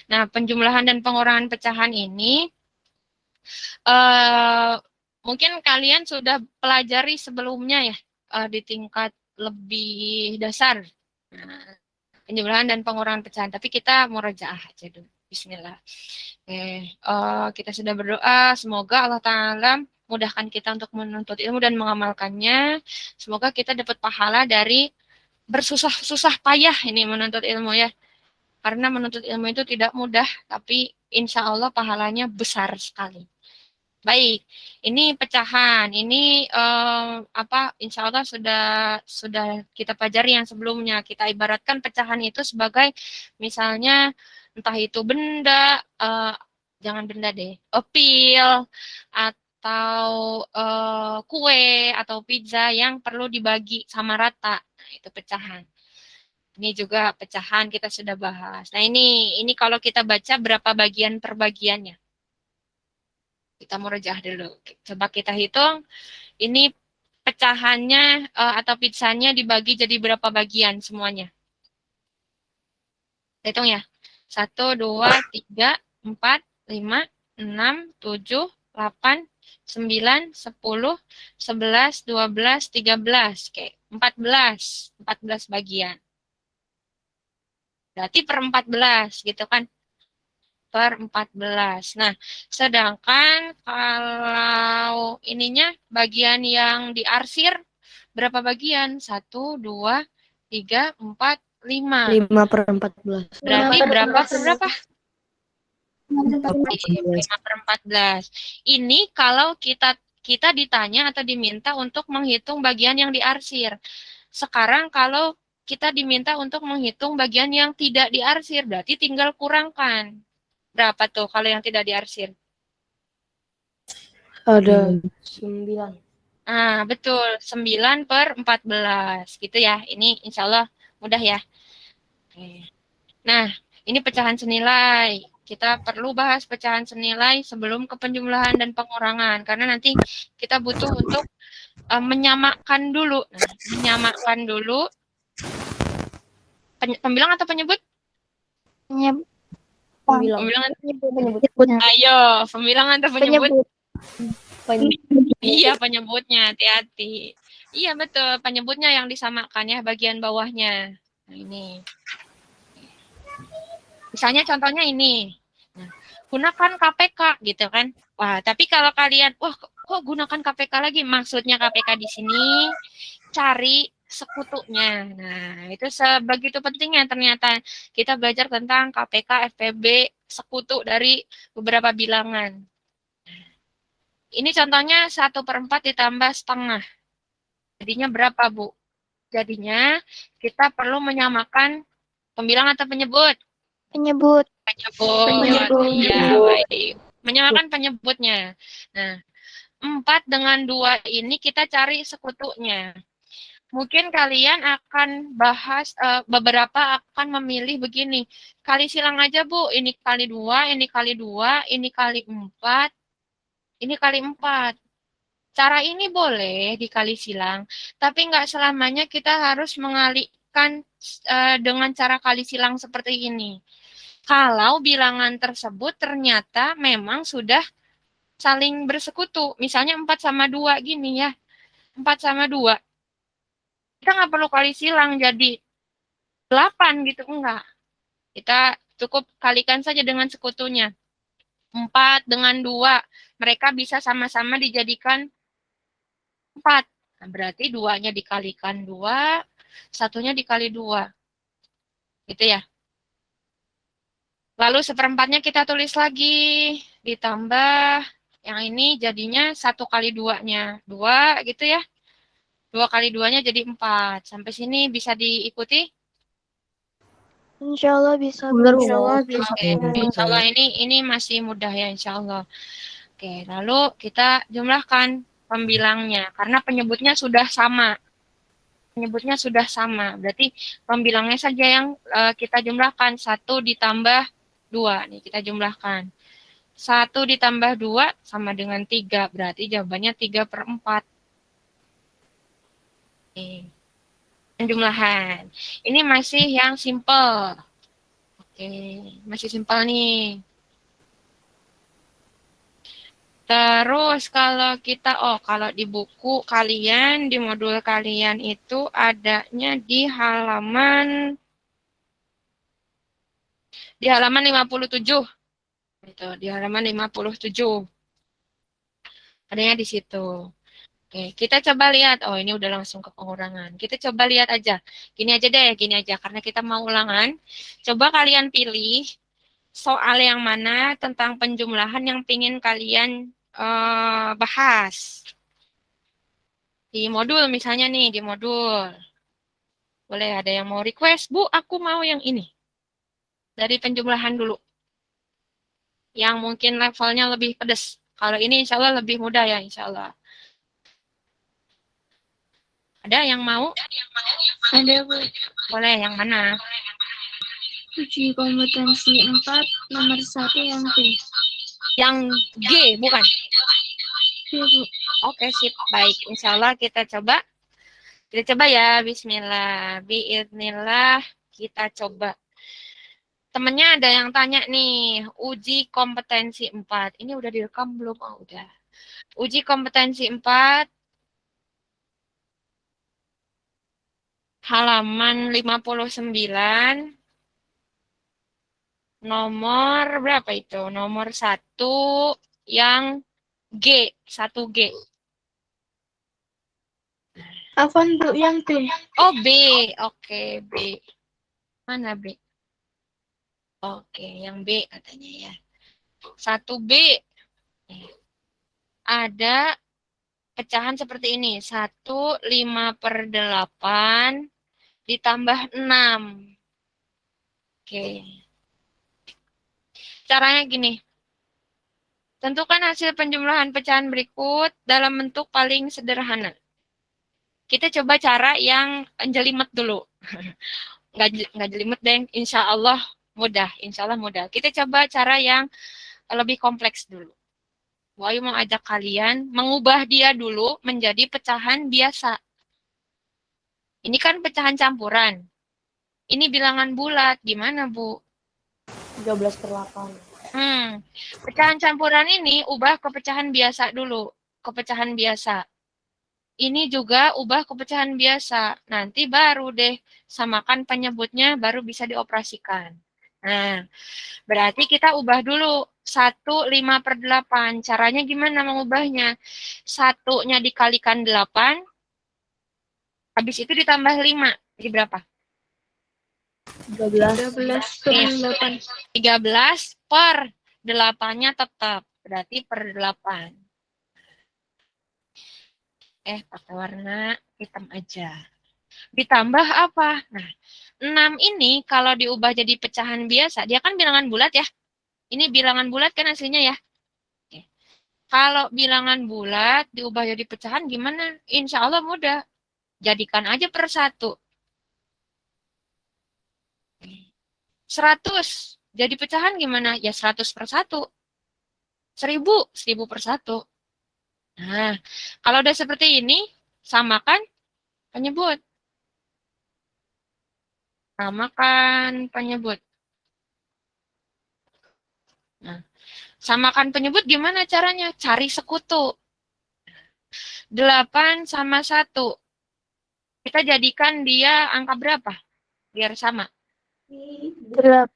Nah, penjumlahan dan pengurangan pecahan ini uh, mungkin kalian sudah pelajari sebelumnya ya, di tingkat lebih dasar. Nah, penjumlahan dan pengurangan pecahan. Tapi kita murojaah aja dulu. Bismillah. Oke, kita sudah berdoa. Semoga Allah Ta'ala mudahkan kita untuk menuntut ilmu dan mengamalkannya. Semoga kita dapat pahala dari bersusah-susah payah ini menuntut ilmu ya. Karena menuntut ilmu itu tidak mudah, tapi insya Allah pahalanya besar sekali. Baik, ini pecahan. Ini insya Allah sudah kita pelajari yang sebelumnya. Kita ibaratkan pecahan itu sebagai misalnya entah itu benda, jangan benda deh, pil atau kue atau pizza yang perlu dibagi sama rata. Nah, itu pecahan. Ini juga pecahan kita sudah bahas. Nah, ini kalau kita baca berapa bagian per bagiannya. Kita merajah dulu. Coba kita hitung. Ini pecahannya atau pizzanya dibagi jadi berapa bagian semuanya. Hitung ya. 1, 2, 3, 4, 5, 6, 7, 8, 9, 10, 11, 12, 13. Oke, 14. 14 bagian. Berarti per 14 gitu kan. Per 14. Nah, sedangkan kalau ininya bagian yang diarsir berapa bagian? 1, 2, 3, 4, 5. 5/14. Berarti berapa per berapa? 5/14. 5/14. Ini kalau kita ditanya atau diminta untuk menghitung bagian yang diarsir. Sekarang kalau kita diminta untuk menghitung bagian yang tidak diarsir, berarti tinggal kurangkan. Berapa tuh kalau yang tidak diarsir? Ada 9. Ah, betul. 9/14. Gitu ya. Ini insya Allah mudah ya. Oke. Nah, ini pecahan senilai. Kita perlu bahas pecahan senilai sebelum ke penjumlahan dan pengurangan. Karena nanti kita butuh untuk menyamakan dulu. Nah, menyamakan dulu. Pembilang atau penyebut? Pembilang atau Penyebut. Ayo, pembilang atau penyebut? Penyebut. Iya, penyebutnya. Hati-hati. Iya, betul. Penyebutnya yang disamakan ya, bagian bawahnya. Nah, ini. Misalnya contohnya ini. Nah, gunakan KPK gitu kan. Wah, tapi kalau kalian, wah kok gunakan KPK lagi? Maksudnya KPK di sini cari sekutunya. Nah, itu sebegitu pentingnya ternyata kita belajar tentang KPK, FPB, sekutu dari beberapa bilangan. Ini contohnya 1/4 ditambah setengah. Jadinya berapa, Bu? Jadinya kita perlu menyamakan pembilang atau penyebut? Penyebut. Penyebut. Iya, baik. Menyamakan penyebutnya. Nah, 4 dengan 2 ini kita cari sekutunya. Mungkin kalian akan bahas, beberapa akan memilih begini. Kali silang aja, Bu. Ini kali 2, ini kali 2, ini kali 4, ini kali 4. Cara ini boleh dikali silang, tapi nggak selamanya kita harus mengalihkan dengan cara kali silang seperti ini. Kalau bilangan tersebut ternyata memang sudah saling bersekutu. Misalnya 4/2 gini ya. 4/2. Kita nggak perlu kali silang jadi 8 gitu. Enggak. Kita cukup kalikan saja dengan sekutunya. 4 dengan 2. Mereka bisa sama-sama dijadikan 4. Nah, berarti 2-nya dikalikan 2, 1-nya dikali 2. Gitu ya. Lalu 1/4-nya kita tulis lagi. Ditambah yang ini jadinya 1 kali 2-nya. 2 gitu ya. 2 kali 2-nya jadi 4. Sampai sini bisa diikuti? Insya Allah bisa. Insya Allah bisa. Oke, insya Allah ini masih mudah ya insya Allah. Oke, lalu kita jumlahkan pembilangnya. Karena penyebutnya sudah sama. Penyebutnya sudah sama. Berarti pembilangnya saja yang kita jumlahkan. 1 ditambah 2. Nih kita jumlahkan. 1 ditambah 2 sama dengan 3. Berarti jawabannya 3/4. Oke. Penjumlahan. Ini masih yang simple. masih simpel nih. Terus kalau kita, kalau di buku kalian, di modul kalian itu adanya di halaman 57. Gitu, di halaman 57. Adanya di situ. Oke, kita coba lihat. Oh, ini udah langsung ke pengurangan. Kita coba lihat aja. Gini aja deh, gini aja. Karena kita mau ulangan. Coba kalian pilih soal yang mana tentang penjumlahan yang pingin kalian bahas. Di modul misalnya nih, di modul. Boleh ada yang mau request, Bu, aku mau yang ini. Dari penjumlahan dulu. Yang mungkin levelnya lebih pedas. Kalau ini insya Allah lebih mudah ya, insya Allah. Ada yang mau? Ada, Bu. Boleh, yang mana? Uji kompetensi 4, nomor 1 yang B. Yang G, bukan? Iya, Bu. Oke, sip. Baik, insya Allah kita coba. Kita coba ya, bismillah. Biiznillah, kita coba. Temennya ada yang tanya nih, uji kompetensi 4. Ini udah direkam belum? Oh, udah. Uji kompetensi 4, halaman 59, nomor berapa itu? Nomor 1 yang G, 1G. Afwan, Bu, yang B. Oh, B. Oke, B. Mana B? Oke, yang B katanya ya. 1B. Ada pecahan seperti ini. 1, 5/8 ditambah 6. Oke. Caranya gini. Tentukan hasil penjumlahan pecahan berikut dalam bentuk paling sederhana. Kita coba cara yang jelimet dulu. Nggak jelimet, deng. Insya Allah mudah. Insya Allah mudah. Kita coba cara yang lebih kompleks dulu. Wahyu mau ajak kalian mengubah dia dulu menjadi pecahan biasa. Ini kan pecahan campuran. Ini bilangan bulat. Gimana, Bu? 13/8. Pecahan campuran ini ubah ke pecahan biasa dulu. Ke pecahan biasa. Ini juga ubah ke pecahan biasa. Nanti baru deh samakan penyebutnya baru bisa dioperasikan. Nah, berarti kita ubah dulu 1, 5/8. Caranya gimana mengubahnya? 1-nya dikalikan 8, habis itu ditambah 5. Jadi berapa? 13. 13/8. 13/8-nya tetap. Berarti per 8. Pakai warna hitam aja. Ditambah apa? Nah, 6 ini kalau diubah jadi pecahan biasa, dia kan bilangan bulat ya. Ini bilangan bulat kan hasilnya ya. Oke. Kalau bilangan bulat diubah jadi pecahan gimana? Insya Allah mudah. Jadikan aja per 1. 100. Jadi pecahan gimana? Ya 100/1. 1000. 1000/1. Nah, kalau udah seperti ini, samakan penyebut. Samakan penyebut. Nah, samakan penyebut gimana caranya? Cari sekutu. 8 sama 1. Kita jadikan dia angka berapa? Biar sama. 8.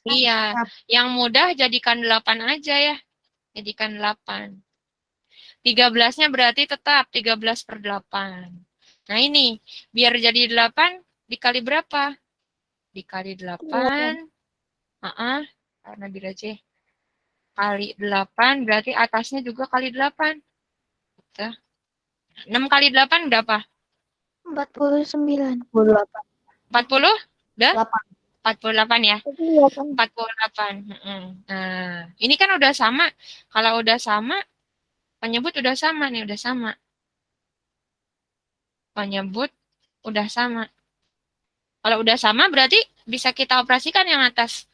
Iya, yang mudah jadikan 8 aja ya. Jadikan 8. 13-nya berarti tetap 13/8. Nah ini, biar jadi 8, dikali berapa? Dikali 8. Karena bila C. Kali 8, berarti atasnya juga kali 8. 6 kali 8 berapa? 49. 40? Udah? 8. 48 ya? 48. Nah, ini kan udah sama. Kalau udah sama, penyebut udah sama nih, udah sama. Penyebut udah sama. Kalau udah sama berarti bisa kita operasikan yang atas.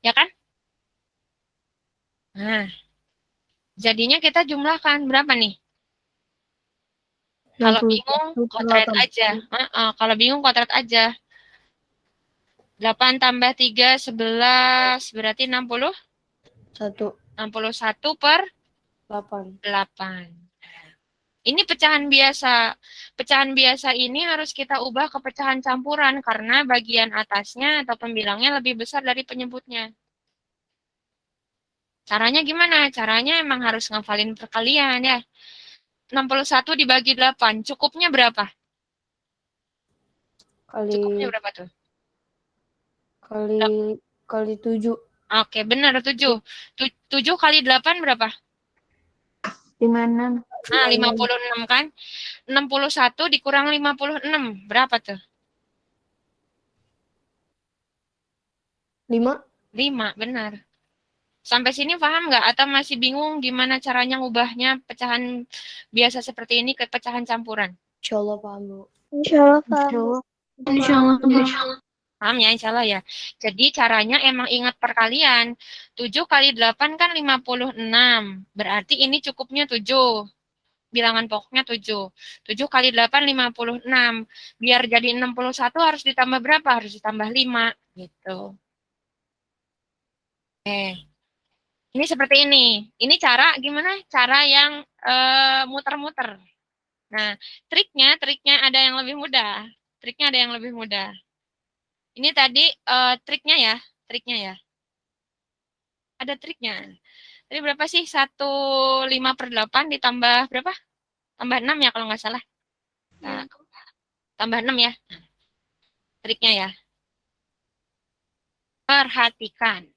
Ya kan? Nah, jadinya kita jumlahkan berapa nih? Kalau bingung, kotret aja. Kalau bingung, kotret aja. 8 tambah 3, 11. Berarti 60? 1. 61 per 8. 8. Ini pecahan biasa. Pecahan biasa ini harus kita ubah ke pecahan campuran karena bagian atasnya atau pembilangnya lebih besar dari penyebutnya. Caranya gimana? Caranya emang harus ngafalin perkalian ya. 61 dibagi 8. Cukupnya berapa? Cukupnya Kali berapa tuh? kali 7. Oke, benar 7. 7 kali 8 berapa? 56. Nah, 56 kan? 61 dikurang 56. Berapa tuh? 5. 5, benar. Sampai sini paham nggak? Atau masih bingung gimana caranya ngubahnya pecahan biasa seperti ini ke pecahan campuran? Insyaallah paham, Bu. Insyaallah paham. Insyaallah. Paham ya, insya Allah ya. Jadi caranya emang ingat perkalian. 7 kali 8 kan 56. Berarti ini cukupnya 7. Bilangan pokoknya 7. 7 kali 8, 56. Biar jadi 61 harus ditambah berapa? Harus ditambah 5. Gitu. Ini seperti ini. Ini cara gimana? Cara yang muter-muter. Nah, triknya ada yang lebih mudah. Triknya ada yang lebih mudah. Ini tadi triknya ya. Ada triknya. Tadi berapa sih? 1/5/8 ditambah berapa? Tambah 6 ya kalau nggak salah. Nah, tambah 6 ya. Triknya ya. Perhatikan.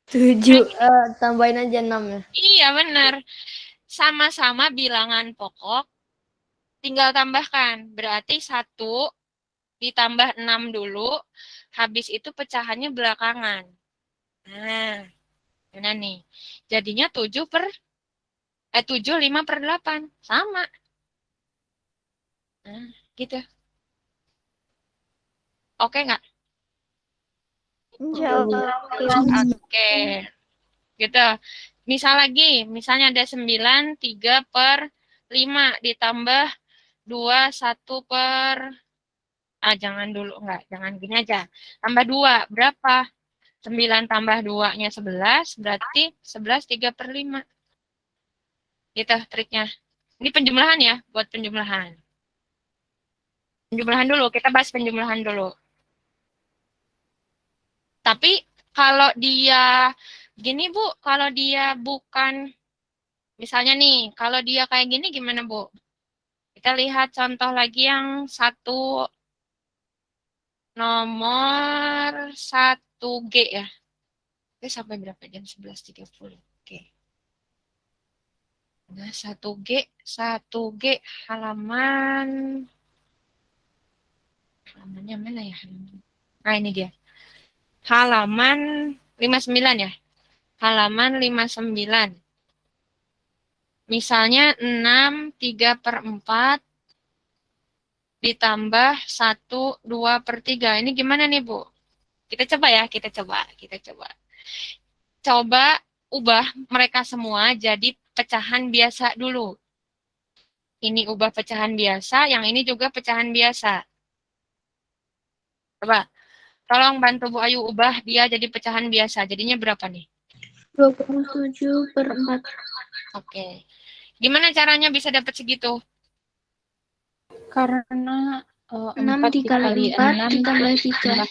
7. Tambahin aja 6 ya. Iya benar. Sama-sama bilangan pokok. Tinggal tambahkan. Berarti 1 ditambah 6 dulu. Habis itu pecahannya belakangan. Nah, mana nih? Jadinya 7/5/8. Sama. Nah, gitu. Oke nggak? Oke. Gitu. Misalnya ada 9, 3/5 ditambah 2, 1 jangan dulu, jangan gini aja. Tambah 2, berapa? 9 tambah 2-nya 11, berarti 11 3/5. Gitu triknya. Ini penjumlahan ya, buat penjumlahan. Penjumlahan dulu, kita bahas penjumlahan dulu. Tapi kalau dia gini Bu, kalau dia bukan, misalnya nih, kalau dia kayak gini gimana Bu? Kita lihat contoh lagi yang satu nomor 1G ya. Oke, sampai berapa jam? 11.30. Oke. Nah, 1G halamannya mana ya? Nah, ini dia. Halaman 59 ya. Halaman 59. Misalnya 6 3/4 ditambah 1 2/3. Ini gimana nih, Bu? Kita coba ya, kita coba. Coba ubah mereka semua jadi pecahan biasa dulu. Ini ubah pecahan biasa, yang ini juga pecahan biasa. Coba, tolong bantu Bu Ayu ubah dia jadi pecahan biasa. Jadinya berapa nih? 27/4. Oke. Gimana caranya bisa dapat segitu? Karena 6 4 dikali 4 ditambah 3.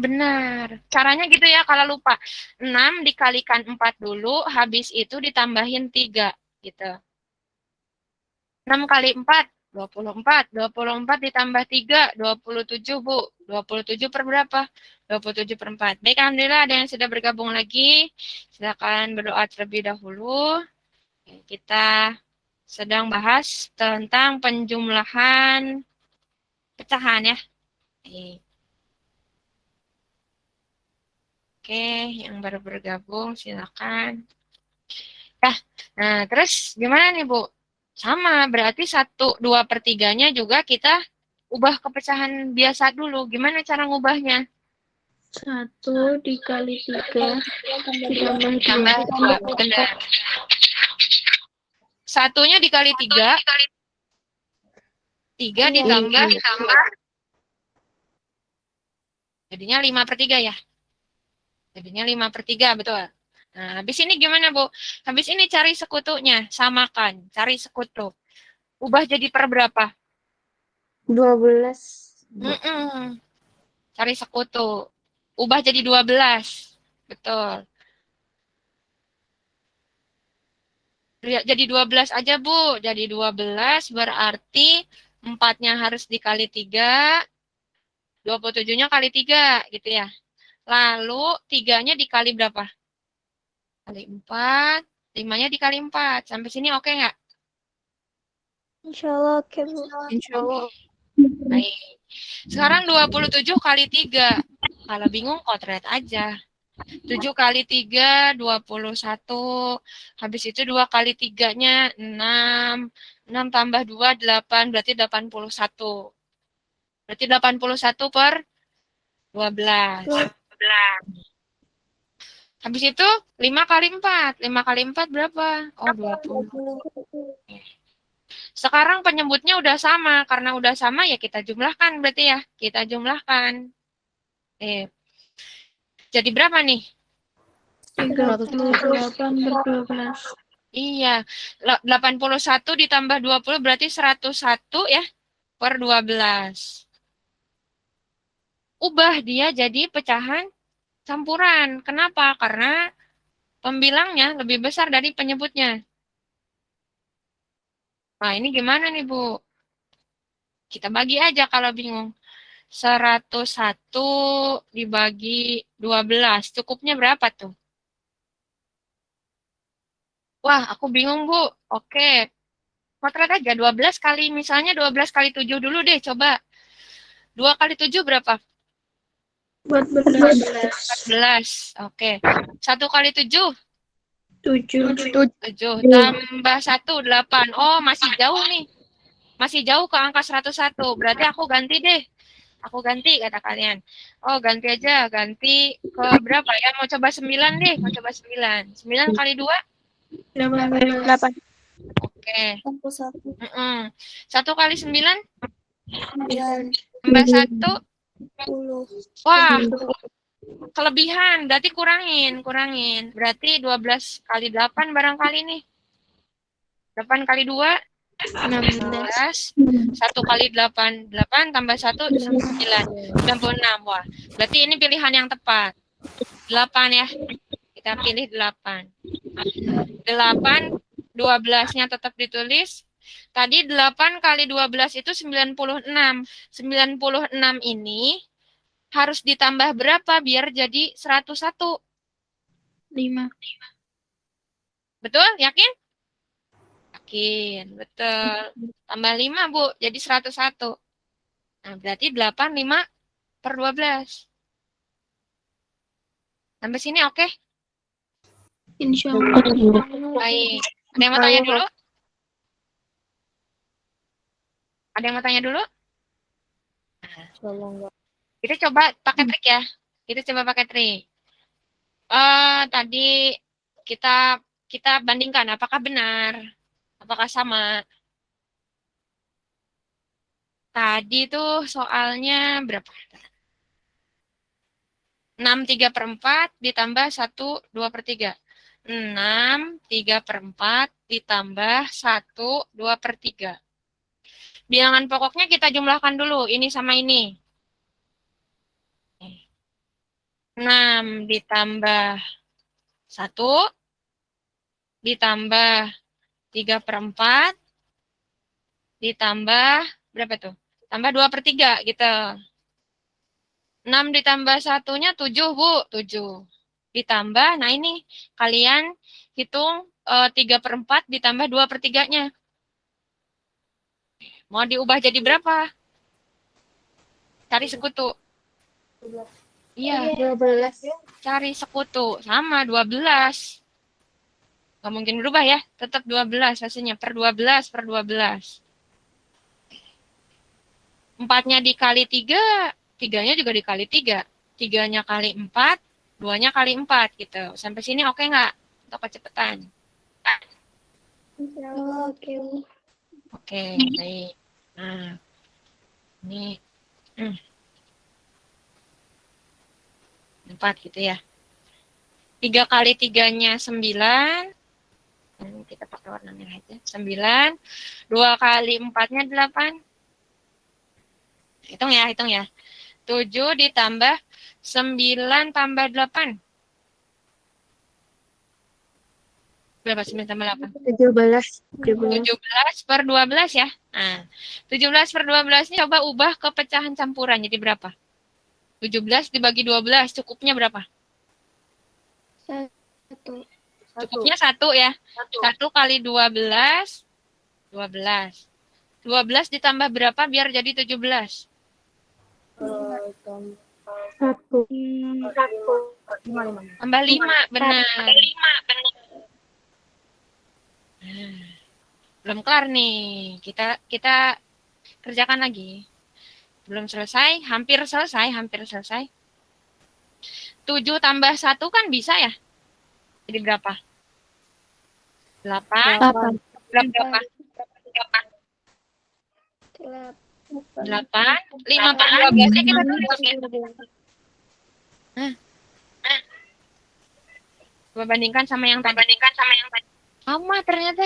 Benar. Caranya gitu ya, kalau lupa. 6 dikalikan 4 dulu, habis itu ditambahin 3. Gitu. 6 kali 4, 24. 24 ditambah 3, 27, Bu. 27 per berapa? 27/4. Baik, alhamdulillah ada yang sudah bergabung lagi. Silakan berdoa terlebih dahulu. Kita sedang bahas tentang penjumlahan pecahan ya. Oke, yang baru bergabung silakan. Nah terus gimana nih Bu? Sama, berarti 1/2/3-nya juga kita ubah ke pecahan biasa dulu. Gimana cara ngubahnya? 1 dikali 3 ditambah 2. Tambah 2, benar. 1-nya dikali 3, 3 ditambah Jadinya 5/3 ya. Jadinya 5/3, betul. Nah, habis ini gimana, Bu? Habis ini cari sekutunya, samakan, cari sekutu. Ubah jadi per berapa? 12. Cari sekutu. Ubah jadi 12. Betul. Jadi 12 aja, Bu. Jadi 12 berarti 4-nya harus dikali 3, 27-nya kali 3, gitu ya. Lalu 3-nya dikali berapa? Kali 4, 5-nya dikali 4. Sampai sini oke nggak? Insya Allah oke, Bu. Insya Allah. Baik. Sekarang 27 kali 3. Kalau bingung, kotret aja. 7 kali 3, 21. Habis itu 2 kali 3-nya 6. 6 tambah 2, 8. Berarti 81. Berarti 81 per 12. Habis itu 5 kali 4. 5 kali 4 berapa? Oh, 20. Sekarang penyebutnya udah sama. Karena udah sama ya kita jumlahkan berarti ya. Kita jumlahkan. Jadi berapa nih? 38 per 12. Iya. 81 ditambah 20 berarti 101 ya per 12. Ubah dia jadi pecahan campuran. Kenapa? Karena pembilangnya lebih besar dari penyebutnya. Nah, ini gimana nih, Bu? Kita bagi aja kalau bingung. 101 dibagi 12. Cukupnya berapa tuh? Wah, aku bingung, Bu. Oke. Potret aja 12 kali, misalnya 12 kali 7 dulu deh, coba. 2 kali 7 berapa? 14. 14. Oke. 1 kali 7? 7. 7. Tambah 1, 8. Oh, masih jauh nih. Masih jauh ke angka 101. Berarti aku ganti deh. Aku ganti, kata kalian. Oh, ganti aja. Ganti ke berapa ya? Mau coba 9 deh. Mau coba 9. 9 kali 2? 8. Oke. 1. 1 kali 9? 9. Tambah 1? 10. Wah, kelebihan. Berarti kurangin. Berarti 12 kali 8 barangkali nih. 8 kali 2? 16. 1 kali 8. 8 tambah 1, 9. 96. Wah, berarti ini pilihan yang tepat. 8 ya. Kita pilih 8. 8, 12-nya tetap ditulis. Tadi 8 kali 12 itu 96. 96 ini harus ditambah berapa biar jadi 101? 5. Betul? Yakin? Yakin, betul. Tambah 5, Bu, jadi 101. Nah, berarti 8, 5 per 12. Sampai sini oke? Insya Allah. Baik. Ada yang mau tanya dulu? Ada yang mau tanya dulu? Insya Allah enggak. Kita coba pakai trik ya. Kita coba pakai trik. Tadi kita bandingkan apakah benar, apakah sama. Tadi tuh soalnya berapa? 6 3/4 ditambah 1 2/3. 6 3/4 ditambah 1 2/3. Bilangan pokoknya kita jumlahkan dulu, ini sama ini. 6 ditambah 1 ditambah 3/4 ditambah berapa tuh? Tambah 2/3 gitu. 6 ditambah 1-nya 7, Bu. 7. Ditambah, nah ini kalian hitung 3/4 ditambah 2/3-nya. Mau diubah jadi berapa? Cari sekutu. Iya, 12. cari sekutu. Sama, 12. Nggak mungkin berubah ya. Tetap 12 hasilnya. Per 12, per 12. 4-nya dikali 3, 3-nya juga dikali 3. 3-nya kali 4, 2-nya kali 4 gitu. Sampai sini oke nggak? Untuk kecepatan. Insya Allah oke. Oke, baik. Nah, ini 4 gitu ya. 3 kali 3-nya 9. Kita pakai warna merah aja. 9. 2 kali 4-nya 8. Hitung ya. 7 ditambah 9 tambah 8. Berapa 9 tambah 8? 17. 17 per 12 ya. Nah, 17 per 12 ini coba ubah ke pecahan campuran. Jadi berapa? 17 dibagi 12 cukupnya berapa? 1. Cukupnya 1 ya. 1 kali 12. 12. 12 ditambah berapa biar jadi 17? 1. Tambah 5, benar. Belum kelar nih. Kita kerjakan lagi. Belum selesai, hampir selesai. 7 tambah 1 kan bisa ya? Jadi berapa? 8. 8. Berapa? 8. 5 per 12-nya kita tulis ya. Coba bandingkan sama yang tadi. Sama ternyata.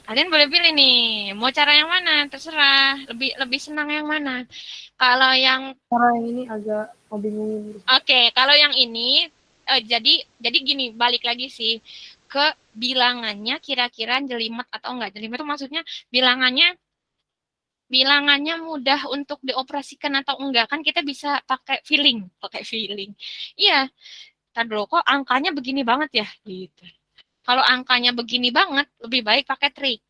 Kalian boleh pilih nih, mau cara yang mana, terserah. Lebih senang yang mana. Kalau yang Cara yang ini agak membingungin. Oke, kalau yang ini jadi gini, balik lagi sih ke bilangannya kira-kira jelimet atau enggak. Jelimet itu maksudnya bilangannya mudah untuk dioperasikan atau enggak. Kan kita bisa pakai feeling. Iya, tadi dulu kok angkanya begini banget ya gitu. Kalau angkanya begini banget, lebih baik pakai trik.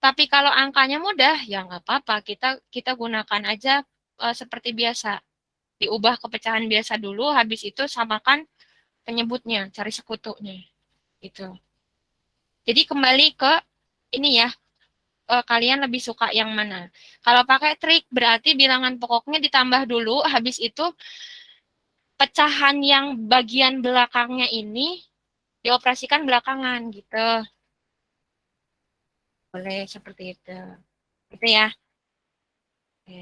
Tapi kalau angkanya mudah, ya nggak apa-apa. Kita gunakan aja seperti biasa. Diubah ke pecahan biasa dulu, habis itu samakan penyebutnya, cari sekutunya. Gitu. Jadi kembali ke ini ya, kalian lebih suka yang mana. Kalau pakai trik, berarti bilangan pokoknya ditambah dulu, habis itu pecahan yang bagian belakangnya ini dioperasikan belakangan gitu. Boleh seperti itu. Gitu ya. Oke.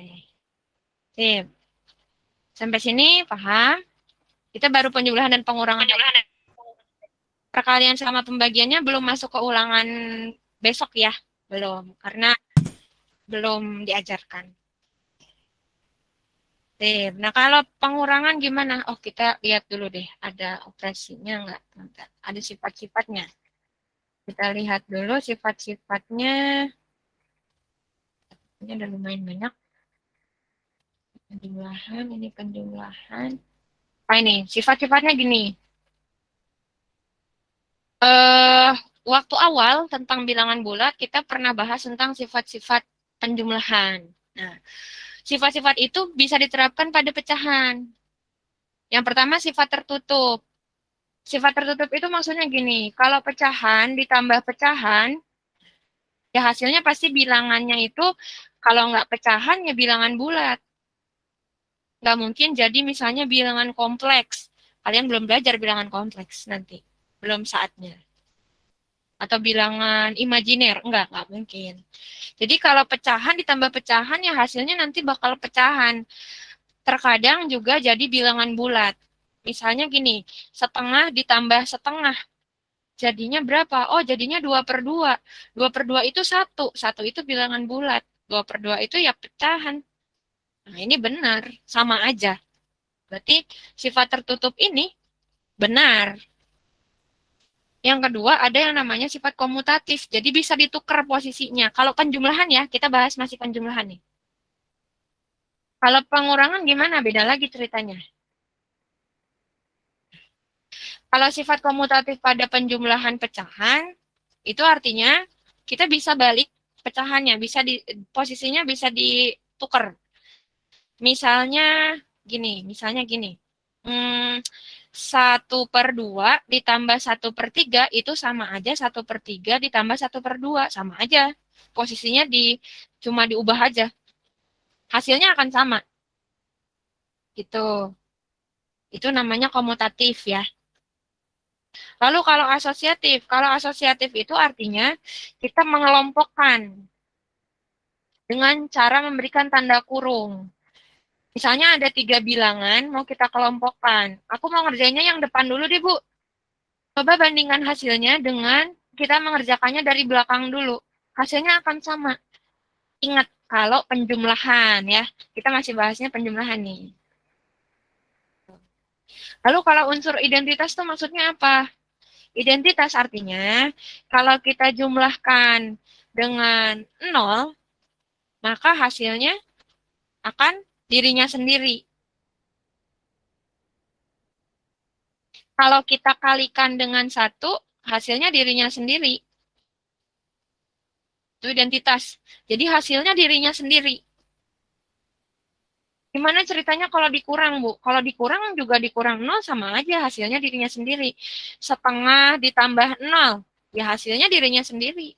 Sip. Sampai sini paham? Kita baru penjumlahan dan pengurangan. Perkalian sama pembagiannya belum masuk ke ulangan besok ya. Belum. Karena belum diajarkan. Sip. Nah, kalau pengurangan gimana? Oh, kita lihat dulu deh. Ada operasinya nggak? Ada sifat-sifatnya. Kita lihat dulu sifat-sifatnya. Ini ada lumayan banyak. Penjumlahan. Ini sifat-sifatnya gini. Waktu awal tentang bilangan bulat, kita pernah bahas tentang sifat-sifat penjumlahan. Nah, sifat-sifat itu bisa diterapkan pada pecahan. Yang pertama, sifat tertutup. Sifat tertutup itu maksudnya gini, kalau pecahan ditambah pecahan, ya hasilnya pasti bilangannya itu, kalau nggak pecahan, ya bilangan bulat. Nggak mungkin jadi misalnya bilangan kompleks. Kalian belum belajar bilangan kompleks nanti. Belum saatnya. Atau bilangan imajiner, nggak mungkin. Jadi kalau pecahan ditambah pecahan, ya hasilnya nanti bakal pecahan. Terkadang juga jadi bilangan bulat. Misalnya gini, setengah ditambah setengah. Jadinya berapa? Oh, jadinya 2/2. 2/2 itu 1. 1 itu bilangan bulat. 2/2 itu ya pecahan. Nah, ini benar. Sama aja. Berarti sifat tertutup ini benar. Yang kedua, ada yang namanya sifat komutatif. Jadi bisa ditukar posisinya. Kalau penjumlahan ya, kita bahas masih penjumlahan nih. Kalau pengurangan gimana? Beda lagi ceritanya. Kalau sifat komutatif pada penjumlahan pecahan, itu artinya kita bisa balik pecahannya, posisinya bisa ditukar. Misalnya gini. 1/2 ditambah 1/3 itu sama aja 1/3 ditambah 1/2, sama aja. Posisinya cuma diubah aja. Hasilnya akan sama. Gitu. Itu namanya komutatif ya. Lalu kalau asosiatif itu artinya kita mengelompokkan. dengan cara memberikan tanda kurung. Misalnya ada 3 bilangan, mau kita kelompokkan. Aku mau ngerjainnya yang depan dulu deh, Bu. Coba bandingkan hasilnya dengan kita mengerjakannya dari belakang dulu. Hasilnya akan sama. Ingat, kalau penjumlahan ya. Kita masih bahasnya penjumlahan nih. Lalu kalau unsur identitas itu maksudnya apa? Identitas artinya kalau kita jumlahkan dengan 0, maka hasilnya akan dirinya sendiri. Kalau kita kalikan dengan 1, hasilnya dirinya sendiri. Itu identitas. Jadi hasilnya dirinya sendiri. Gimana ceritanya kalau dikurang, Bu? Kalau dikurang juga dikurang 0 sama aja, hasilnya dirinya sendiri. Setengah ditambah 0, ya hasilnya dirinya sendiri.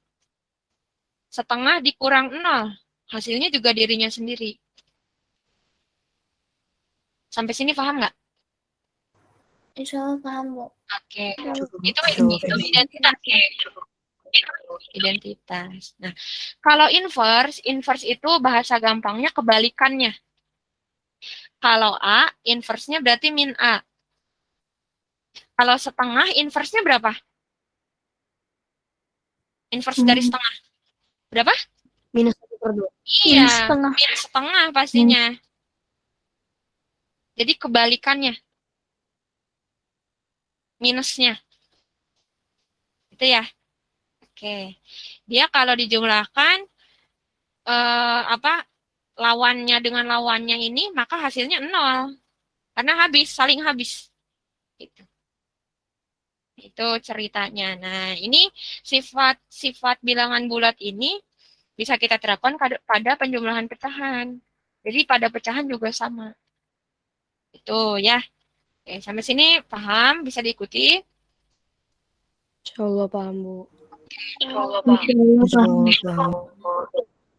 Setengah dikurang 0, hasilnya juga dirinya sendiri. Sampai sini paham nggak? Insya Allah paham, Bu. Oke, itu identitas. Identitas. Nah, kalau inverse itu bahasa gampangnya kebalikannya. Kalau A, inverse-nya berarti min A. Kalau setengah, inverse-nya berapa? Inverse dari setengah. Berapa? Minus 1/2. Iya, setengah. min setengah pastinya. Jadi kebalikannya. Minusnya. Itu ya. Oke. Dia kalau dijumlahkan, lawannya dengan lawannya ini, maka hasilnya 0. Karena habis, saling habis. Gitu. Itu ceritanya. Nah, ini sifat bilangan bulat ini bisa kita terapkan pada penjumlahan pecahan. Jadi pada pecahan juga sama. Itu ya. Oke, sampai sini paham? Bisa diikuti? Insya Allah paham, Bu.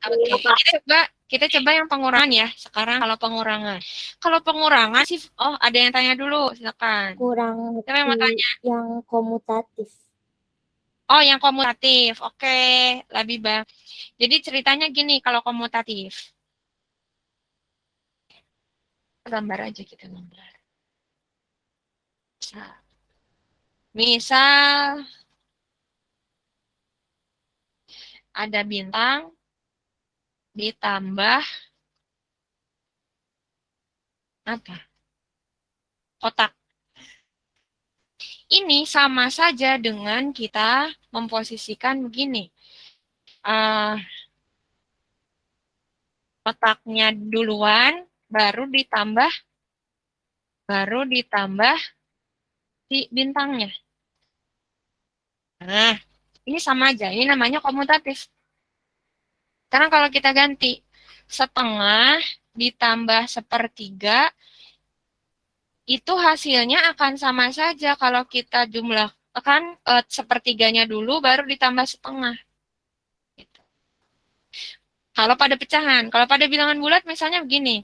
Oke, kita coba yang pengurangan ya. Sekarang kalau pengurangan. Kalau pengurangan sih, ada yang tanya dulu, silakan. Kurang Siapa yang mau tanya? yang komutatif. Oh, yang komutatif. Oke, Labibah. Jadi ceritanya gini kalau komutatif. Gambar aja kita gambar. Misal ada bintang ditambah apa? Kotak. Ini sama saja dengan kita memposisikan begini. Kotaknya duluan, baru ditambah si bintangnya. Nah, ini sama aja. Ini namanya komutatif. Sekarang kalau kita ganti, setengah ditambah 1/3, itu hasilnya akan sama saja kalau kita jumlahkan 1/3-nya dulu, baru ditambah setengah. Gitu. Kalau pada pecahan, kalau pada bilangan bulat misalnya begini,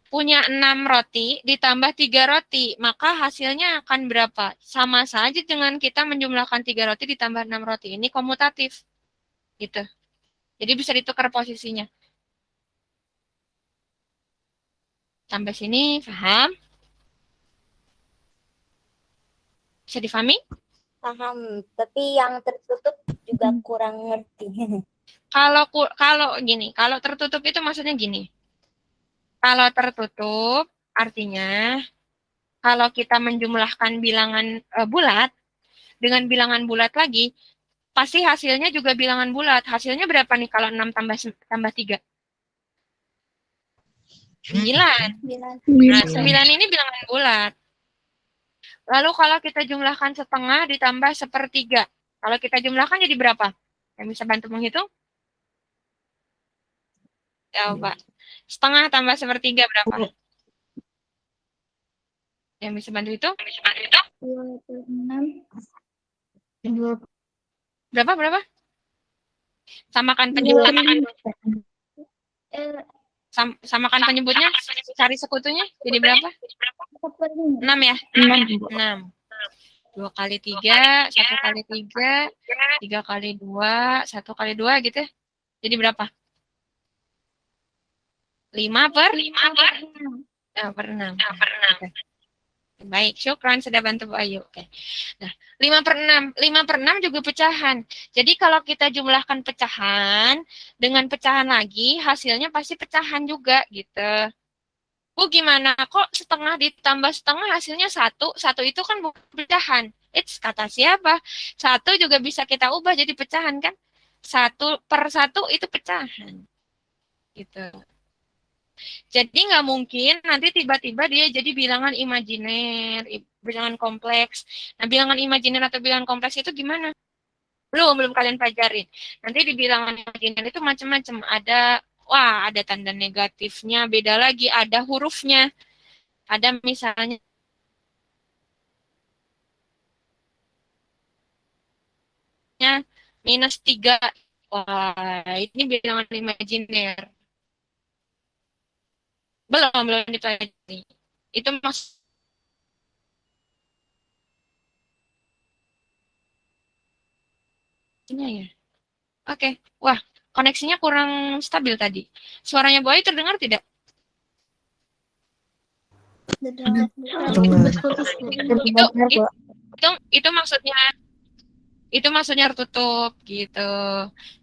punya 6 roti ditambah 3 roti, maka hasilnya akan berapa? Sama saja dengan kita menjumlahkan 3 roti ditambah 6 roti. Ini komutatif. Gitu. Jadi bisa ditukar posisinya. Sampai sini, paham? Bisa difahami? Paham, tapi yang tertutup juga kurang ngerti. Kalau gini, kalau tertutup itu maksudnya gini. Kalau tertutup artinya kalau kita menjumlahkan bilangan bulat dengan bilangan bulat lagi, pasti hasilnya juga bilangan bulat. Hasilnya berapa nih kalau 6 tambah 3? 9. Nah, 9 ini bilangan bulat. Lalu kalau kita jumlahkan setengah ditambah 1/3. Kalau kita jumlahkan jadi berapa? Yang bisa bantu menghitung? Coba. Setengah tambah 1/3 berapa? Yang bisa bantu itu? 26. Berapa? Samakan penyebutnya. Samakan penyebutnya. Cari sekutunya. Jadi berapa? 6 ya? 6. 2 kali 3, 1 kali 3, 3 kali 2, 1 kali 2 gitu. Jadi berapa? 5 per 6. Oke. Baik, syukran sudah bantu Bu Ayu. Oke. Nah, 5 per 6. 5 per 6 juga pecahan. Jadi kalau kita jumlahkan pecahan, dengan pecahan lagi, hasilnya pasti pecahan juga gitu. Bu, gimana kok setengah ditambah setengah hasilnya 1? 1 itu kan bukan pecahan. Kata siapa? 1 juga bisa kita ubah jadi pecahan kan? 1 per 1 itu pecahan. Gitu. Jadi nggak mungkin nanti tiba-tiba dia jadi bilangan imajiner, bilangan kompleks. Nah, bilangan imajiner atau bilangan kompleks itu gimana? Belum kalian pelajarin. Nanti di bilangan imajiner itu macam-macam. Ada tanda negatifnya, beda lagi, ada hurufnya. Ada misalnya -3. Wah, ini bilangan imajiner. Belum dipelajari. Itu maksudnya ya. Oke. Wah, koneksinya kurang stabil tadi. Suaranya Bu Ayu terdengar tidak? Itu maksudnya tertutup gitu.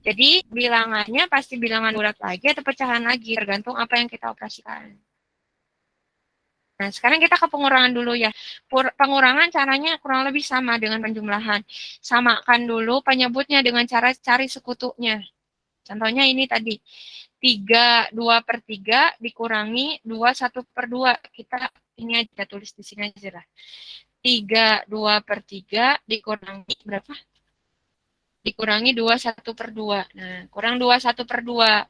Jadi bilangannya pasti bilangan bulat lagi atau pecahan lagi, tergantung apa yang kita operasikan. Nah, sekarang kita ke pengurangan dulu ya. Pengurangan caranya kurang lebih sama dengan penjumlahan. Samakan dulu penyebutnya dengan cara cari sekutunya. Contohnya ini tadi. 3, 2 per 3 dikurangi 2, 1 per 2. Kita ini aja tulis di sini aja lah. 3, 2 per 3 dikurangi berapa? Dikurangi 2, 1 per 2. Nah, kurang 2, 1 per 2.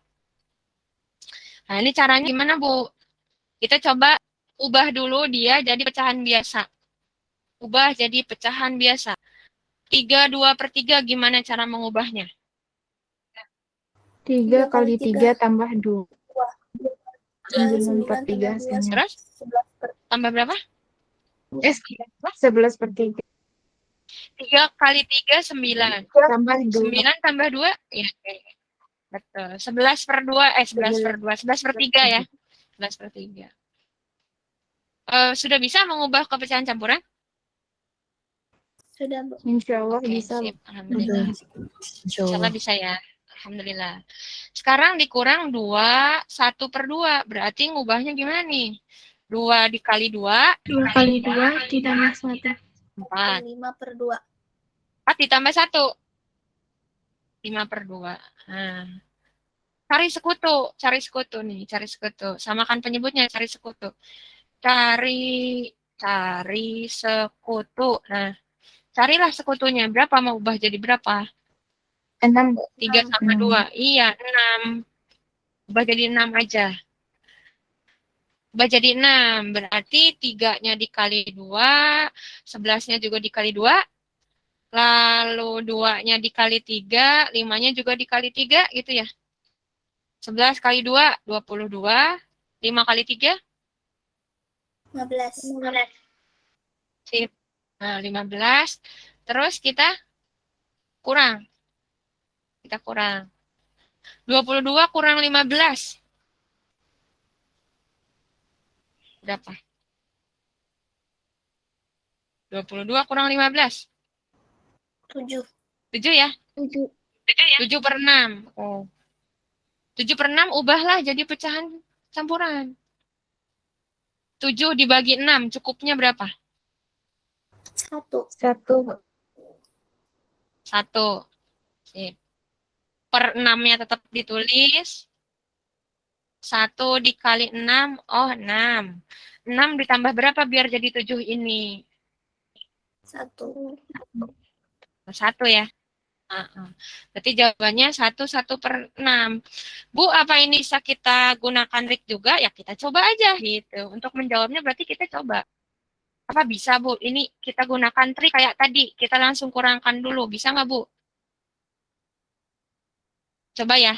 Nah, ini caranya gimana, Bu? Kita coba ubah dulu dia jadi pecahan biasa. Ubah jadi pecahan biasa. 3, 2 per 3 gimana cara mengubahnya? 3 kali 3 tambah 2. 9 per 3 hasilnya. Terus? Tambah berapa? 11 per 3. 3 kali 3, 9. Tambah 2. 9 tambah 2? Ya, betul. 11 per 2, 11 per 2. 11 per 3 ya. 11 per 3. Sudah bisa mengubah ke pecahan campuran? Sudah, Bu. Insya Allah Oke, bisa. sip. Alhamdulillah. Insya Allah bisa ya. Alhamdulillah. Sekarang dikurang 2, 1 per 2. Berarti ngubahnya gimana nih? 2 dikali 2. 2 kali 2 ditambah 1. 4. 5 per 2. 4 ditambah 1. 5 per 2. Nah. Cari sekutu nih, cari sekutu. Samakan penyebutnya, cari sekutu. Cari sekutu. Nah, carilah sekutunya. Berapa mau ubah jadi berapa? 6. 3 sama 2. Iya, 6. Ubah jadi 6 aja. Ubah jadi 6. Berarti 3-nya dikali 2. 11-nya juga dikali 2. Lalu 2-nya dikali 3. 5-nya juga dikali 3 gitu ya. 11 kali 2, 22. 5 kali 3? 15. Sip. Nah, 15. Terus kita kurang. 22 kurang 15. Berapa? 22 kurang 15. 7. 7 ya? 7 per 6. Oh. 7 per 6 ubahlah jadi pecahan campuran. 7 dibagi 6 cukupnya berapa? 1. 1. Sip. Per 6-nya tetap ditulis. 1 dikali 6. Oh, 6. 6 ditambah berapa biar jadi 7 ini? 1. 1 ya? Berarti jawabannya 1 per 6. Bu, apa ini bisa kita gunakan trik juga? Ya kita coba aja gitu. Untuk menjawabnya berarti kita coba. Apa bisa, Bu? Ini kita gunakan trik kayak tadi. Kita langsung kurangkan dulu. Bisa nggak, Bu? Coba ya.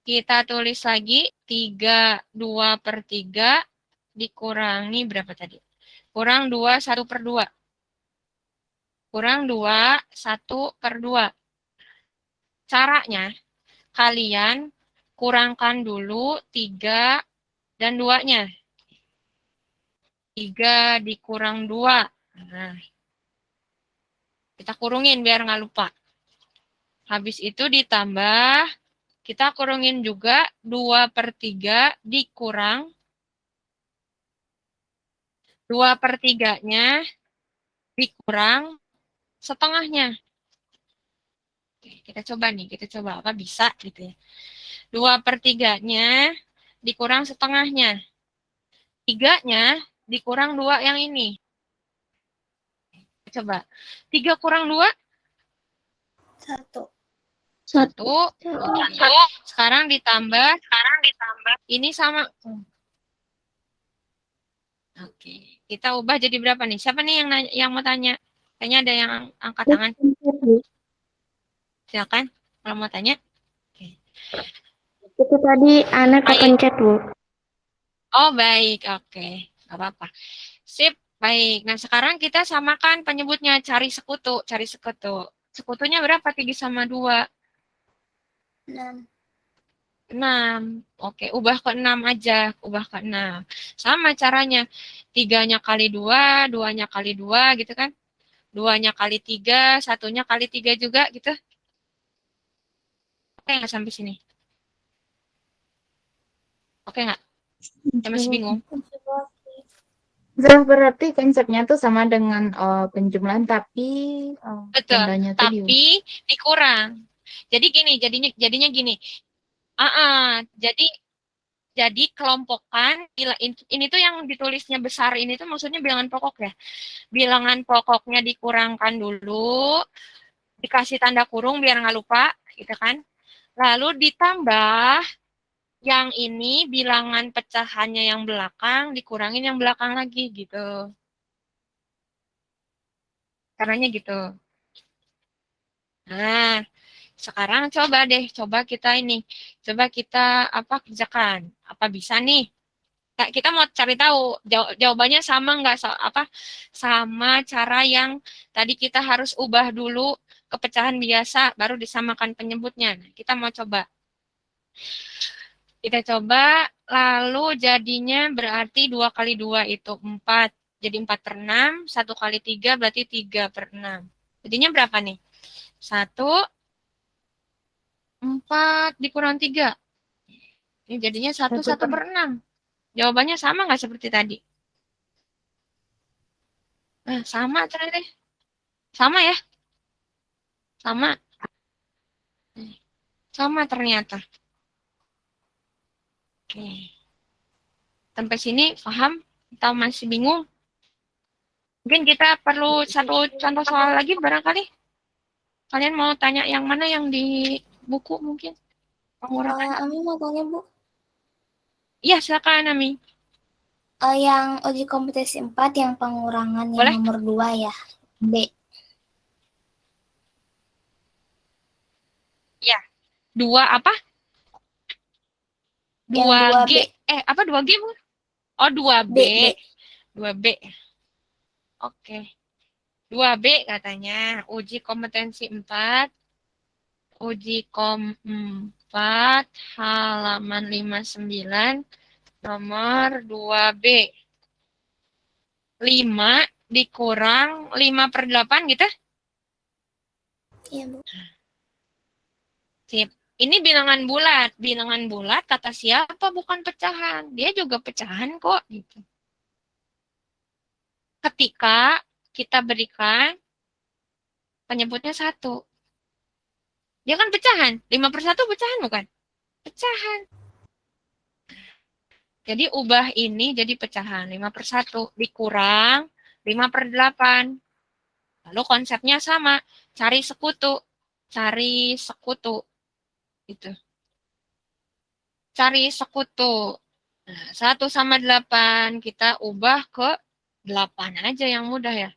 Kita tulis lagi 3, 2 per 3 dikurangi berapa tadi? Kurang 2, 1 per 2. Kurang 2, 1 per 2. Caranya, kalian kurangkan dulu 3 dan 2-nya. 3 dikurang 2. Nah, kita kurungin biar nggak lupa. Habis itu ditambah, kita kurungin juga 2/3 dikurang 2/3-nya dikurang setengahnya. Oke, kita coba nih, kita coba apa bisa gitu ya. 2/3-nya dikurang setengahnya. 3-nya dikurang 2 yang ini. Coba. 3 kurang 2? 1. 1. Sekarang ditambah. Ini sama. Oke. Kita ubah jadi berapa nih? Siapa nih yang mau tanya? Kayaknya ada yang angkat tangan. Silakan kalau mau tanya. Oke. Itu tadi Ana kepencet, Bu. Oh, baik. Oke. Nggak apa-apa. Sip. Baik. Nah, sekarang kita samakan penyebutnya. Cari sekutu. Sekutunya berapa? 3 sama 2. 6. 6. Oke, ubah ke 6 aja. Ubah ke 6. Sama caranya. 3-nya kali 2, 2-nya kali 2 gitu kan. 2-nya kali 3, 1-nya kali 3 juga gitu. Oke nggak sampai sini? Oke nggak? Saya masih bingung. Berarti konsepnya tuh sama dengan penjumlahan tapi Betul. tandanya tuh Tapi dikurang. Jadi gini, jadinya gini. Jadi kelompokkan ini tuh yang ditulisnya besar ini tuh maksudnya bilangan pokok ya. Bilangan pokoknya dikurangkan dulu, dikasih tanda kurung biar nggak lupa, gitu kan. Lalu ditambah yang ini bilangan pecahannya yang belakang dikurangin yang belakang lagi gitu. Caranya gitu. Nah, sekarang coba kita kerjakan. Apa bisa nih? Kita mau cari tahu jawabannya sama nggak sama cara yang tadi kita harus ubah dulu ke pecahan biasa baru disamakan penyebutnya. Nah, kita mau coba. Kita coba lalu jadinya berarti 2 kali 2 itu 4. Jadi 4/6, 1 kali 3 berarti 3/6. Jadinya berapa nih? 1, 4 dikurang 3. Ini jadinya 1/6. Jawabannya sama nggak seperti tadi? Nah, sama ternyata. Sama ya? Sama. Sama ternyata. Oke. Sampai sini paham? Atau masih bingung? Mungkin kita perlu satu contoh soal lagi barangkali. Kalian mau tanya yang mana yang di buku mungkin? Pengurangan. Ami mau tanya, Bu. Iya, silakan Ami. Yang uji kompetensi 4 yang pengurangan Boleh? yang nomor 2 ya. B. Ya. 2 apa? Yang 2G. 2B. Apa 2G, Bu? Oh, 2B. B. 2B. Oke. 2B katanya. Uji kompetensi 4. Uji kom 4 halaman 59 nomor 2B. 5 dikurang 5/8 gitu? Iya, Bu. Sip. Ini bilangan bulat. Bilangan bulat kata siapa bukan pecahan. Dia juga pecahan kok. Gitu. Ketika kita berikan penyebutnya 1. Dia kan pecahan. 5/1 pecahan bukan? Pecahan. Jadi ubah ini jadi pecahan. 5/1 dikurang 5/8. Lalu konsepnya sama. Cari sekutu. Gitu. Cari sekutu. Nah, 1 sama 8 kita ubah ke 8 aja yang mudah ya.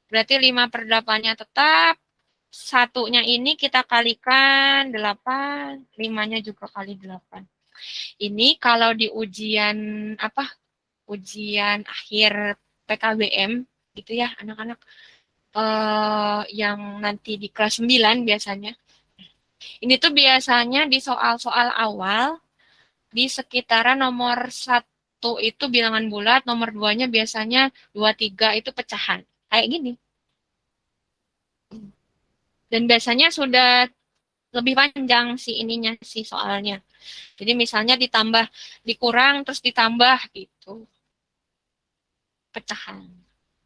Berarti 5/8-nya tetap. 1-nya ini kita kalikan 8. 5-nya juga kali 8. Ini kalau di ujian ujian akhir PKBM gitu ya anak-anak yang nanti di kelas 9 biasanya. Ini tuh biasanya di soal-soal awal, di sekitaran nomor 1 itu bilangan bulat, nomor 2-nya biasanya 2, 3 itu pecahan. Kayak gini. Dan biasanya sudah lebih panjang si ininya, si soalnya. Jadi misalnya ditambah, dikurang, terus ditambah gitu. Pecahan.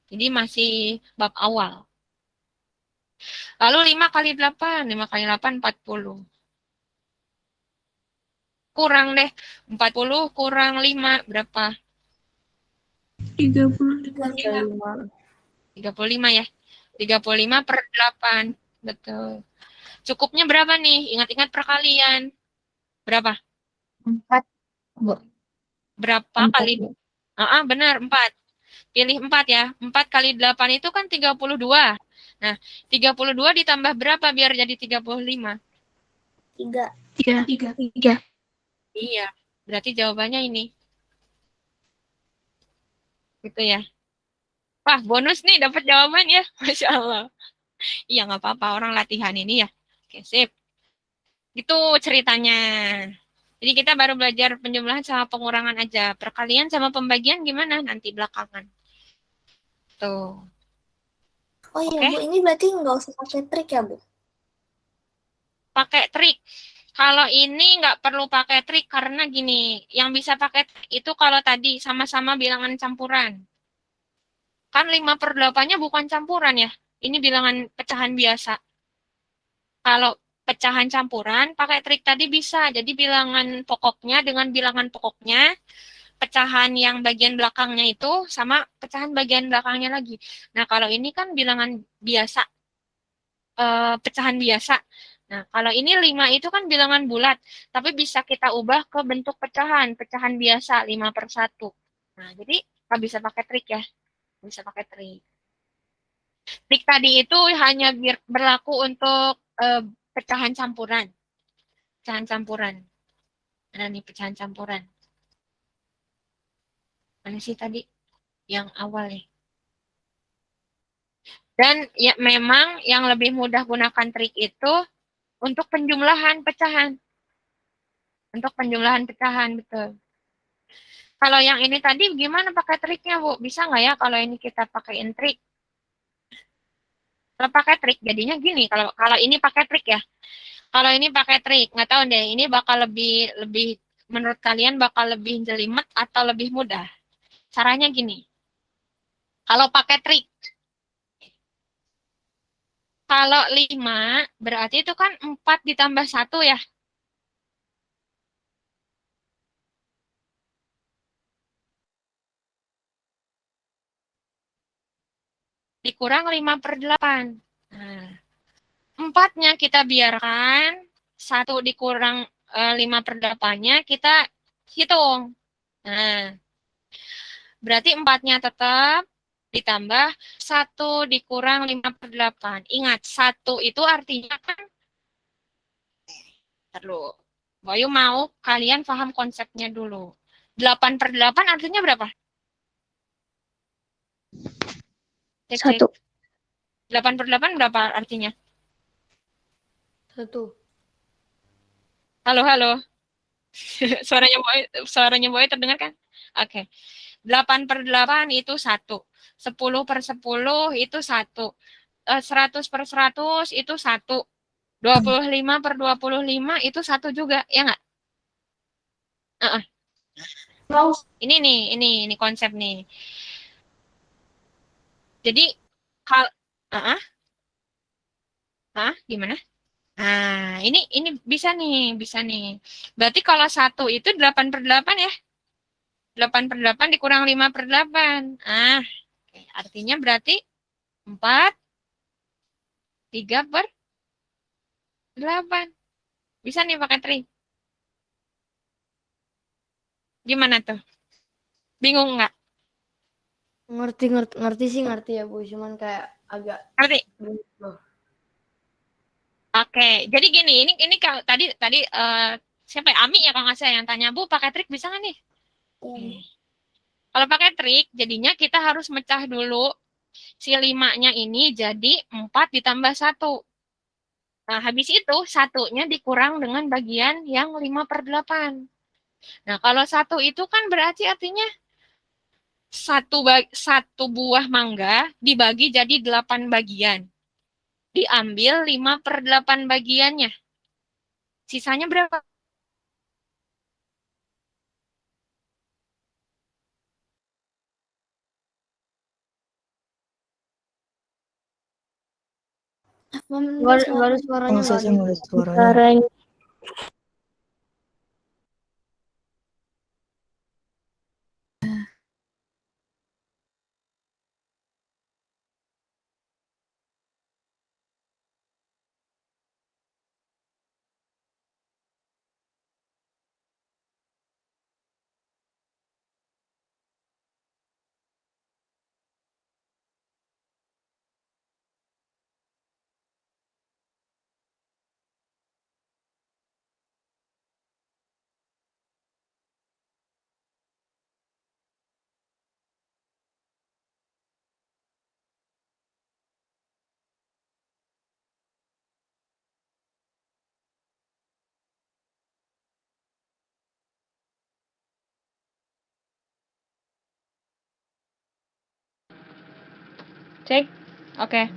Jadi masih bab awal. Lalu 5 kali 8, 5 kali 8, 40. Kurang deh, 40 kurang 5, berapa? 35. 35 ya. 35 per 8. Betul. Cukupnya berapa nih? Ingat-ingat perkalian. Berapa? 4, Bu. Berapa 4, kali? Bu. Benar, 4. Pilih 4 ya. 4 kali 8 itu kan 32. Nah, 32 ditambah berapa biar jadi 35? 3. 3. Iya, berarti jawabannya ini. Gitu ya. Wah, bonus nih dapat jawaban ya. Masya Allah. Iya, nggak apa-apa. Orang latihan ini ya. Oke, sip. Itu ceritanya. Jadi kita baru belajar penjumlahan sama pengurangan aja. Perkalian sama pembagian gimana nanti belakangan. Tuh. Oh iya Oke. Bu, ini berarti nggak usah pakai trik ya Bu? Pakai trik. Kalau ini nggak perlu pakai trik karena gini, yang bisa pakai trik itu kalau tadi sama-sama bilangan campuran. Kan 5/8-nya bukan campuran ya. Ini bilangan pecahan biasa. Kalau pecahan campuran, pakai trik tadi bisa. Jadi bilangan pokoknya dengan bilangan pokoknya, pecahan yang bagian belakangnya itu sama pecahan bagian belakangnya lagi. Nah, kalau ini kan bilangan biasa, pecahan biasa. Nah, kalau ini 5 itu kan bilangan bulat, tapi bisa kita ubah ke bentuk pecahan, pecahan biasa 5/1. Nah, jadi nggak bisa pakai trik ya, bisa pakai trik. Trik tadi itu hanya berlaku untuk pecahan campuran. Pecahan campuran. Mana nih pecahan campuran? Mana sih tadi? Yang awal nih. Dan ya memang yang lebih mudah gunakan trik itu untuk penjumlahan pecahan. Untuk penjumlahan pecahan, betul. Kalau yang ini tadi gimana pakai triknya, Bu? Bisa nggak ya kalau ini kita pakaiin trik? Kalau pakai trik jadinya gini, kalau ini pakai trik ya. Kalau ini pakai trik, nggak tahu deh, ini bakal lebih menurut kalian bakal lebih jelimet atau lebih mudah? Caranya gini. Kalau pakai trik, kalau 5 berarti itu kan 4 ditambah 1 ya. Dikurang 5/8. Nah, 4-nya kita biarkan, 1 dikurang 5/8-nya kita hitung. Nah, berarti 4-nya tetap ditambah 1 dikurang 5/8. Ingat, 1 itu artinya kan, perlu. Bayu mau kalian paham konsepnya dulu. 8/8 artinya berapa? Cek, cek. 1. 8/8 berapa artinya? 1. Halo, halo. Suaranya Boy terdengar kan? Oke. 8/8 itu 1. 10/10 itu 1. 100/100 itu 1. 25/25 itu 1 juga, ya nggak? Uh-uh. Ini konsep nih. Jadi, kalau gimana? Nah, ini bisa nih. Berarti kalau 1 itu 8/8 ya? 8/8 dikurang 5/8. Oke. Artinya berarti 4, 3/8. Bisa nih pakai trik. Gimana tuh? Bingung nggak? Ngerti ya Bu, cuman kayak agak Ngerti? belum. Oke, jadi gini, ini kalau tadi siapa ya? Ami ya kalau nggak salah yang tanya, Bu, pakai trik bisa nggak nih? Kalau pakai trik, jadinya kita harus mecah dulu si 5-nya ini jadi 4 ditambah 1. Nah, habis itu satunya dikurang dengan bagian yang 5/8. Nah, kalau satu itu kan berarti artinya satu buah mangga dibagi jadi 8 bagian. Diambil 5/8 bagiannya. Sisanya berapa? Baru suaranya nggak ada. Mulai suaranya. Cek. Oke.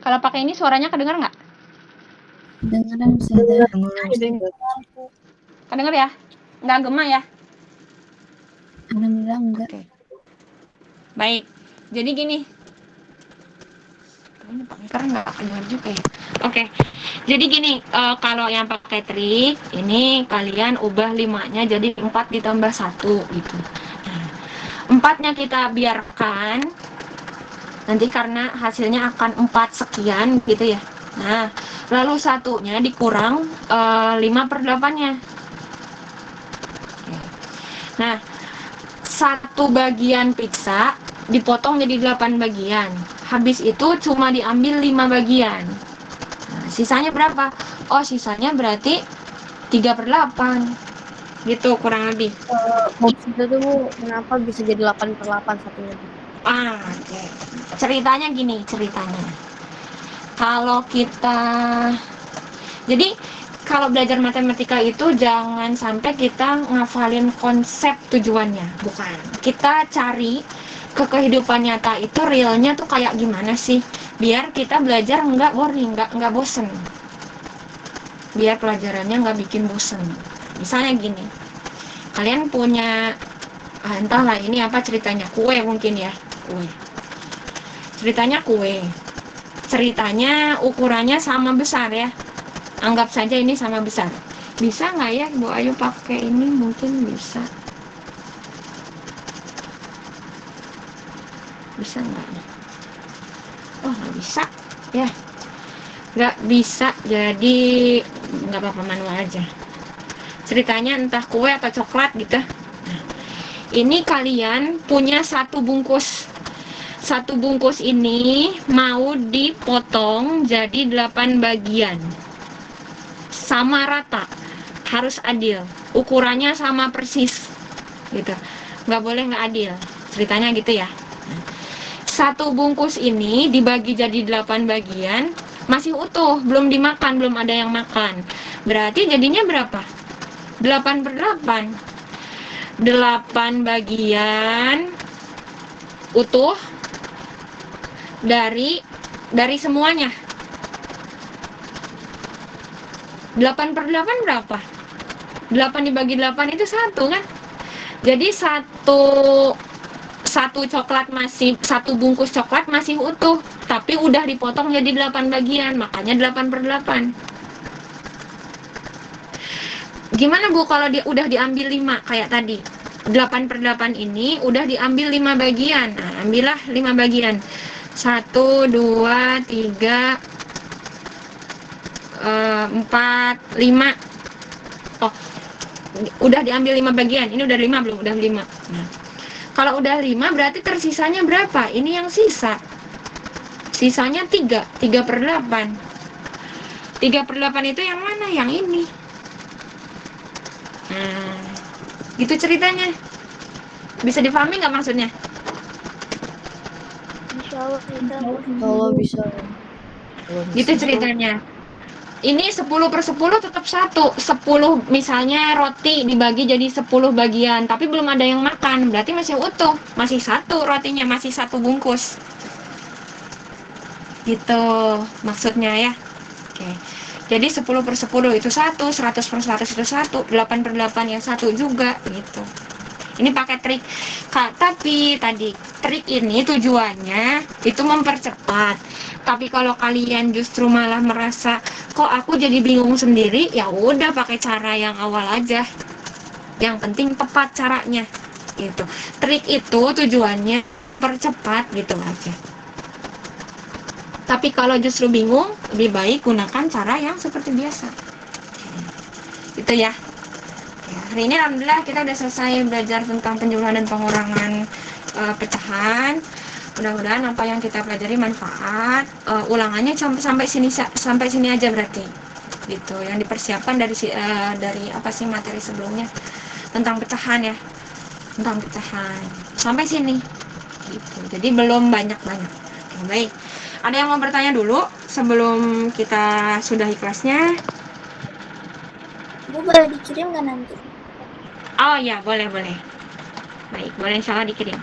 Kalau pakai ini suaranya kedengar nggak? Dengeran saya. Kedengar ya? Nggak gema ya? Alhamdulillah enggak. Oke. Baik. Jadi gini. Ini pakai nggak kedengar juga ya? Oke. Jadi gini, kalau yang pakai trik, ini kalian ubah 5-nya jadi 4 ditambah 1 gitu. Nah, 4-nya kita biarkan. Nanti karena hasilnya akan 4 sekian gitu ya. Nah, lalu satunya dikurang 5/8-nya. Nah, satu bagian pizza dipotong jadi 8 bagian. Habis itu cuma diambil 5 bagian. Nah, sisanya berapa? Oh, sisanya berarti 3/8. Gitu kurang lebih. Box itu tuh Bu, kenapa bisa jadi 8/8 satunya? Oke. Ceritanya gini, kalau kita, jadi kalau belajar matematika itu jangan sampai kita ngafalin konsep tujuannya, bukan. Kita cari ke kehidupan nyata itu realnya tuh kayak gimana sih, biar kita belajar nggak boring, nggak bosen, biar pelajarannya nggak bikin bosen. Misalnya gini, kalian punya entahlah ini apa ceritanya, kue mungkin ya, ceritanya ukurannya sama besar ya, anggap saja ini sama besar. Bisa nggak ya Bu Ayu pakai ini? Mungkin bisa nggak? Oh, nggak bisa ya, nggak bisa, jadi nggak apa-apa, manual aja. Ceritanya entah kue atau coklat gitu. Nah, ini kalian punya satu bungkus ini mau dipotong jadi 8 bagian, sama rata, harus adil, ukurannya sama persis gitu, nggak boleh nggak adil, ceritanya gitu ya. Satu bungkus ini dibagi jadi 8 bagian, masih utuh, belum dimakan, belum ada yang makan, berarti jadinya berapa? 8/8. 8 bagian utuh dari semuanya. 8/8 berapa? 8 dibagi 8 itu 1 kan? Jadi satu bungkus coklat masih utuh, tapi udah dipotong jadi 8 bagian, makanya 8/8. Gimana Bu kalau udah diambil 5 kayak tadi? 8/8 ini udah diambil 5 bagian. Nah, ambillah 5 bagian. 1, 2, 3, 4, 5. Oh, udah diambil 5 bagian. Ini udah 5 belum? Udah 5. Nah, kalau udah 5 berarti tersisanya berapa? Ini yang sisa. Sisanya 3. 3/8. 3/8 itu yang mana? Yang ini. Nah, gitu ceritanya. Bisa dipahami nggak maksudnya? Kalau bisa. Gitu ceritanya. ini 10/10 tetap 1. 10 misalnya roti dibagi jadi 10 bagian, tapi belum ada yang makan, berarti masih utuh, masih 1 rotinya, masih 1 bungkus. Gitu maksudnya ya. Oke. Jadi 10/10 itu 1, 100/100 itu 1, 8/8 ya 1 juga gitu. Ini pakai trik. Tapi tadi trik ini tujuannya itu mempercepat. Tapi kalau kalian justru malah merasa kok aku jadi bingung sendiri, ya udah pakai cara yang awal aja. Yang penting tepat caranya. Gitu. Trik itu tujuannya percepat gitu aja. Tapi kalau justru bingung, lebih baik gunakan cara yang seperti biasa. Itu ya. Hari ini alhamdulillah kita udah selesai belajar tentang penjumlahan dan pengurangan pecahan. Mudah-mudahan apa yang kita pelajari manfaat. Ulangannya sampai sini aja berarti. Gitu. Yang dipersiapkan dari apa sih materi sebelumnya tentang pecahan ya. Tentang pecahan. Sampai sini. Gitu. Jadi belum banyak-banyak. Oke, baik. Ada yang mau bertanya dulu sebelum kita sudahi kelasnya? Bu, boleh dikirim nggak nanti? Oh ya, boleh. Baik, boleh insya Allah dikirim.